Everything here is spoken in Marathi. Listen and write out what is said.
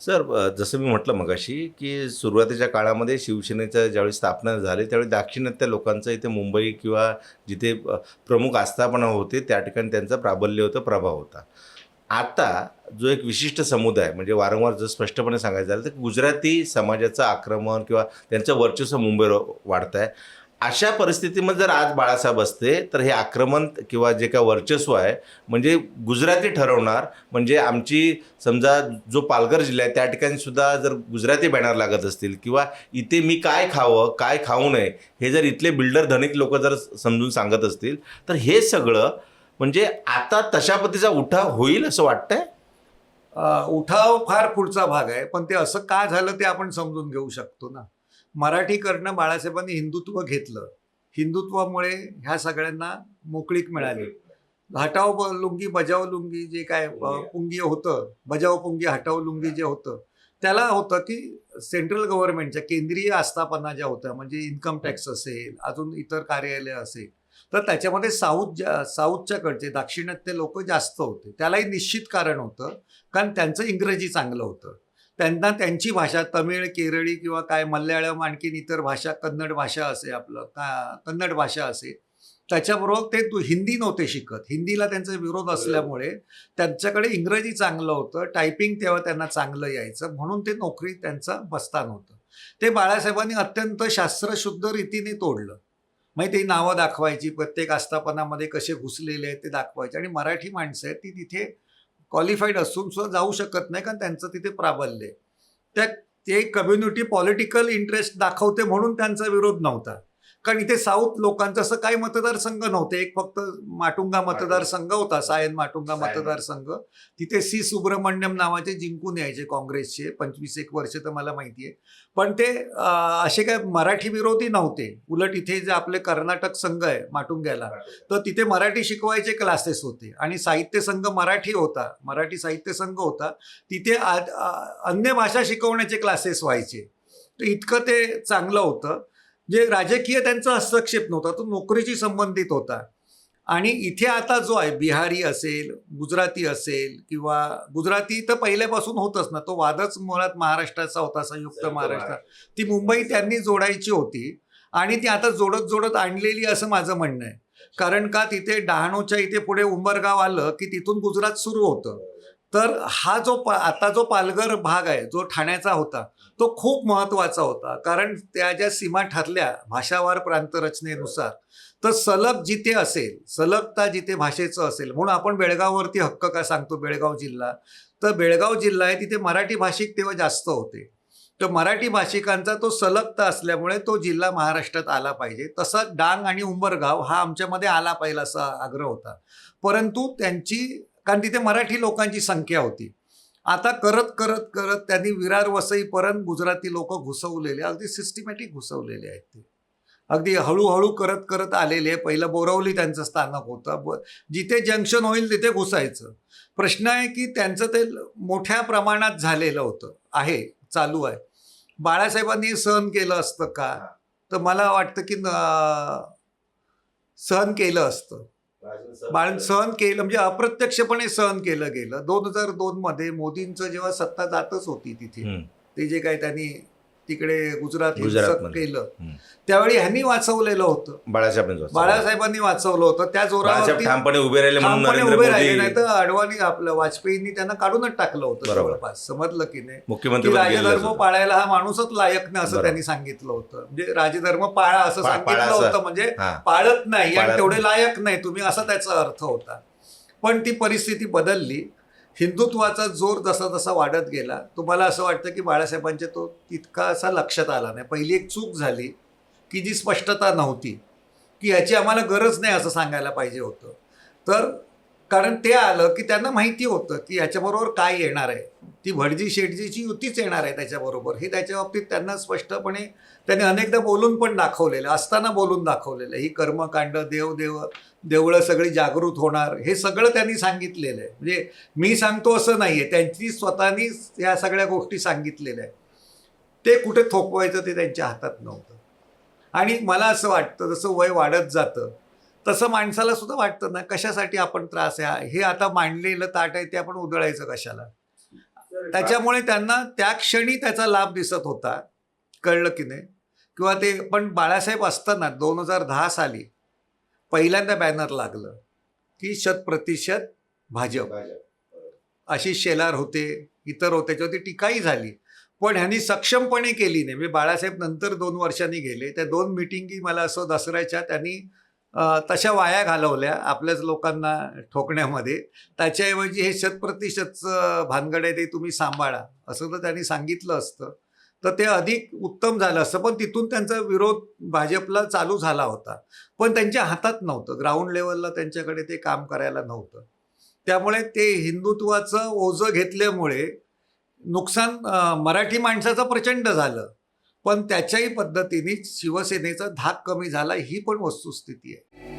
सर, जसं मी म्हटलं मगाशी, की सुरुवातीच्या काळामध्ये शिवसेनेच्या ज्यावेळी स्थापना झाली, त्यावेळी दाक्षिणात्य लोकांचं इथे मुंबई किंवा जिथे प्रमुख आस्थापना होते, त्या ठिकाणी त्यांचं प्राबल्य होतं, प्रभाव होता. आता जो एक विशिष्ट समुदाय, म्हणजे वारंवार जर स्पष्टपणे सांगायचं झालं, तर गुजराती समाजाचं आक्रमण किंवा त्यांचं वर्चस्व मुंबईवर वाढत आहे. अशा परिस्थितीमध्ये जर आज बाळासाहेब असते, तर हे आक्रमण किंवा जे काही वर्चस्व आहे, म्हणजे गुजराती ठरवणार. म्हणजे आमची समजा जो पालघर जिल्हा आहे, त्या ठिकाणी सुद्धा जर गुजराती बॅनर लागत असतील किंवा इथे मी काय खावं, काय खाऊ नये, हे जर इथले बिल्डर धनिक लोक जर समजून सांगत असतील, तर हे सगळं म्हणजे आता तशा पद्धतीचा उठाव होईल असं वाटतंय. उठाव फार पुढचा भाग आहे, पण ते असं का झालं ते आपण समजून घेऊ शकतो ना. मराठीकरणं बाळासाहेबांनी हिंदुत्व घेतलं. हिंदुत्वामुळे ह्या सगळ्यांना मोकळीक मिळाली. हटाव लुंगी बजाव लुंगी जे काय पुंगी होतं, बजाव पुंगी हटाव लुंगी जे होतं, त्याला होतं की सेंट्रल गव्हर्नमेंटच्या केंद्रीय आस्थापना ज्या होत्या, म्हणजे इन्कम टॅक्स असेल, अजून इतर कार्यालय असेल, तर त्याच्यामध्ये साऊथच्या कडचे दाक्षिणात्य लोक जास्त होते. त्यालाही निश्चित कारण होतं, कारण त्यांचं इंग्रजी चांगलं होतं. त्यांना त्यांची भाषा तमिळ, केरळी किंवा काय मल्याळम, आणखीन इतर भाषा, कन्नड भाषा असे, कन्नड भाषा असे, त्याच्याबरोबर ते हिंदी नव्हते शिकत. हिंदीला त्यांचा विरोध असल्यामुळे त्यांच्याकडे इंग्रजी चांगलं होतं, टायपिंग तेव्हा त्यांना चांगलं यायचं, म्हणून ते नोकरी त्यांचं बस्तान होतं. ते बाळासाहेबांनी अत्यंत शास्त्रशुद्ध रीतीने तोडलं. माहिती ती नावं दाखवायची, प्रत्येक आस्थापनामध्ये कसे घुसलेले आहेत ते दाखवायचे. आणि मराठी माणसं आहेत ती तिथे क्वालिफाईड असून सुद्धा जाऊ शकत नाही, कारण त्यांचं तिथे प्राबल्य आहे. ते कम्युनिटी पॉलिटिकल इंटरेस्ट दाखवते म्हणून त्यांचा विरोध नव्हता. कारण इथे साऊथ लोकांचं असं काही मतदारसंघ नव्हते. एक फक्त माटुंगा मतदारसंघ होता, सायन माटुंगा मतदारसंघ. तिथे सी सुब्रमण्यम नावाचे जिंकून यायचे काँग्रेसचे 25-1 वर्ष, तर मला माहिती आहे. पण ते असे काय मराठी विरोधी नव्हते. उलट इथे जे आपले कर्नाटक संघ आहे माटुंग्याला, तर तिथे मराठी शिकवायचे क्लासेस होते. आणि साहित्य संघ मराठी होता, मराठी साहित्य संघ होता, तिथे अन्य भाषा शिकवण्याचे क्लासेस व्हायचे. तर इतकं ते चांगलं होतं. जे राजकीय त्यांचा हस्तक्षेप नव्हता, तो नोकरीशी संबंधित होता. आणि इथे आता जो आहे बिहारी असेल, गुजराती असेल, किंवा गुजराती तर पहिल्यापासून होतच ना, तो वादच मुळात महाराष्ट्राचा होता, संयुक्त महाराष्ट्र. ती मुंबई त्यांनी जोडायची होती आणि ती आता जोडत जोडत आणलेली असं माझं म्हणणं आहे. कारण का, तिथे डहाणूच्या इथे पुढे उंबरगाव आलं की तिथून गुजरात सुरू होतं. तर हा जो आता जो पालघर भाग आहे, जो ठाण्याचा होता, तो खूप महत्त्वाचा होता. कारण त्या ज्या सीमा ठरल्या भाषावार प्रांतरचनेनुसार, तर सलग जिथे असेल, सलगता जिथे भाषेचं असेल, म्हणून आपण बेळगाववरती हक्क का सांगतो, बेळगाव जिल्हा, तर बेळगाव जिल्हा आहे, तिथे मराठी भाषिक तेव्हा जास्त होते. तर मराठी भाषिकांचा तो सलगता असल्यामुळे तो जिल्हा महाराष्ट्रात आला पाहिजे. तसा डांग आणि उंबरगाव हा आमच्यामध्ये आला पाहिजे असा आग्रह होता. परंतु कारण तिथे मराठी लोकांची संख्या होती. आता करत करत करत त्यांनी विरार वसईपर्यंत गुजराती लोक घुसवलेले, अगदी सिस्टमॅटिक घुसवलेले आहेत. ते अगदी हळूहळू करत करत आलेले. पहिलं बोरवली त्यांचं स्थानक होतं, जिथे जंक्शन होईल तिथे घुसायचं. प्रश्न आहे की त्यांचं ते मोठ्या प्रमाणात झालेलं होतं, चालू आहे. बाळासाहेबांनी सहन केलं असतं का, तर मला वाटतं की सहन केलं असतं. सहन केलं म्हणजे अप्रत्यक्षपणे सहन केलं गेलं. 2002 मध्ये मोदींचं जेव्हा सत्ता जातच होती तिथे, ते जे काही त्यांनी तिकडे गुजरात केलं, त्यावेळी ह्यांनी वाचवलेलं होतं, बाळासाहेबांनी वाचवलं होतं. त्या जोरावर ठामपणे उभे राहिले, नाही तर अडवाणी आपलं वाजपेयींनी त्यांना काढूनच टाकलं होतं जवळपास. समजलं की नाही, मुख्यमंत्री राजधर्म पाळायला हा माणूसच लायक नाही असं त्यांनी सांगितलं होतं. म्हणजे राजधर्म पाळा असं सांगितलं होतं, म्हणजे पाळत नाही आणि तेवढे लायक नाही तुम्ही, असा त्याचा अर्थ होता. पण ती परिस्थिती बदलली. हिंदुत्वाचा जोर जसा जसा वाढत गेला, तुम्हाला असं वाटतं की बाळासाहेबांच्या तो तितका असा लक्षात आला नाही. पहिली एक चूक झाली की जी स्पष्टता नव्हती, की याची आम्हाला गरज नाही असं सांगायला पाहिजे होतं. तर कारण ते आलं की त्यांना माहिती होतं की याच्याबरोबर काय येणार आहे, ती भटजी शेटजीची युतीच येणार आहे त्याच्याबरोबर. हे त्याच्या बाबतीत त्यांना स्पष्टपणे त्यांनी अनेकदा बोलून पण दाखवलेलं, असताना बोलून दाखवलेलं. ही कर्मकांड, देवळं सगळी जागृत होणार, हे सगळं त्यांनी सांगितलेलं आहे. म्हणजे मी सांगतो असं नाही आहे, त्यांची स्वतःनी या सगळ्या गोष्टी सांगितलेल्या आहेत. ते कुठे थोपवायचं ते त्यांच्या हातात नव्हतं. आणि मला असं वाटतं जसं वय वाढत जातं तसं माणसाला सुद्धा वाटतं ना, कशासाठी आपण त्रास आहे, हे आता मांडलेलं ताट आहे ते आपण उधळायचं कशाला. त्याच्यामुळे त्यांना त्या क्षणी त्याचा लाभ दिसत होता, कळलं की नाही. किंवा ते पण बाळासाहेब असताना 2010 साली पहिल्यांदा बॅनर लागलं की 100% भाजप. आशिष शेलार होते, इतर होते, त्याच्यावरती टीकाही झाली, पण ह्यांनी सक्षमपणे केली नाही. म्हणजे बाळासाहेब नंतर 2 वर्षांनी गेले, त्या 2 मिटिंगी मला असं दसऱ्याच्या त्यांनी तशा वाया घालवल्या आपल्याच लोकांना ठोकण्यामध्ये. त्याच्याऐवजी हे 100%चं भानगड आहे ते तुम्ही सांभाळा असं जर त्यांनी सांगितलं असतं तर ते अधिक उत्तम झालं असतं. पण तिथून त्यांचा विरोध भाजपला चालू झाला होता, पण त्यांच्या हातात नव्हतं, ग्राउंड लेवलला त्यांच्याकडे ते काम करायला नव्हतं. त्यामुळे ते हिंदुत्वाचं ओझं घेतल्यामुळे नुकसान मराठी माणसाचं प्रचंड झालं, पण त्याच्याही पद्धतीने शिवसेनेचा धाक कमी झाला, ही पण वस्तुस्थिती आहे.